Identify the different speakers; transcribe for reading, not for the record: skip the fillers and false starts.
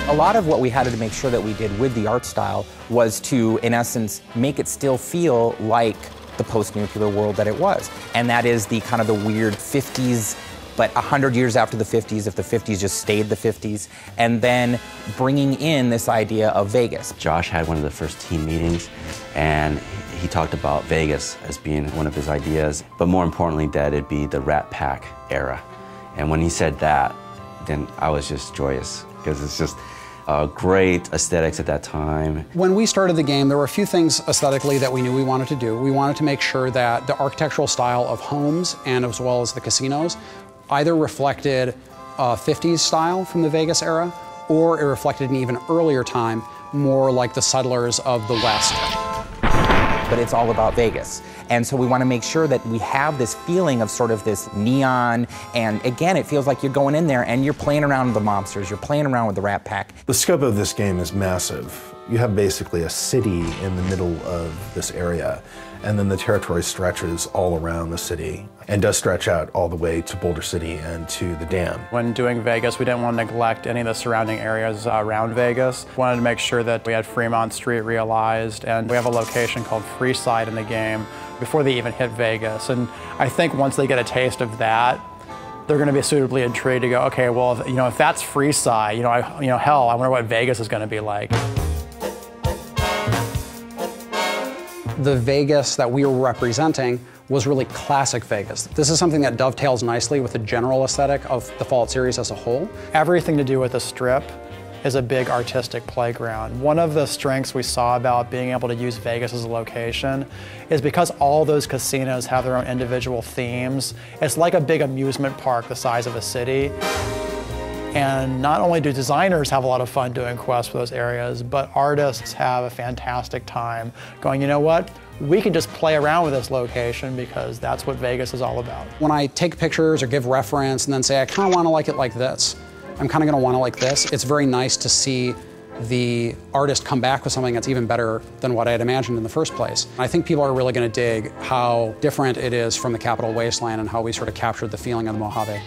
Speaker 1: A lot of what we had to make sure that we did with the art style was to, in essence, make it still feel like the post-nuclear world that it was. And that is the kind of the weird 50s, but 100 years after the 50s, if the 50s just stayed the 50s, and then bringing in this idea of Vegas.
Speaker 2: Josh had one of the first team meetings, and he talked about Vegas as being one of his ideas, but more importantly, that it'd be the Rat Pack era. And when he said that, then I was just joyous, because it's just great aesthetics at that time.
Speaker 3: When we started the game, there were a few things aesthetically that we knew we wanted to do. We wanted to make sure that the architectural style of homes, and as well as the casinos, either reflected 50s style from the Vegas era, or it reflected an even earlier time, more like the settlers of the West.
Speaker 1: But it's all about Vegas. And so we want to make sure that we have this feeling of sort of this neon, and again, it feels like you're going in there and you're playing around with the mobsters, you're playing around with the Rat Pack.
Speaker 4: The scope of this game is massive. You have basically a city in the middle of this area, and then the territory stretches all around the city and does stretch out all the way to Boulder City and to the dam.
Speaker 5: When doing Vegas, we didn't want to neglect any of the surrounding areas around Vegas. We wanted to make sure that we had Fremont Street realized, and we have a location called Freeside in the game before they even hit Vegas. And I think once they get a taste of that, they're going to be suitably intrigued to go, okay, well, if that's Freeside, hell, I wonder what Vegas is going to be like.
Speaker 3: The Vegas that we were representing was really classic Vegas. This is something that dovetails nicely with the general aesthetic of the Fallout series as a whole.
Speaker 5: Everything to do with the Strip is a big artistic playground. One of the strengths we saw about being able to use Vegas as a location is because all those casinos have their own individual themes. It's like a big amusement park the size of a city. And not only do designers have a lot of fun doing quests for those areas, but artists have a fantastic time going, you know what? We can just play around with this location because that's what Vegas is all about.
Speaker 3: When I take pictures or give reference and then say, I kind of want to like it like this, I'm kind of going to want to like this, it's very nice to see the artist come back with something that's even better than what I had imagined in the first place. I think people are really going to dig how different it is from the Capital Wasteland and how we sort of captured the feeling of the Mojave.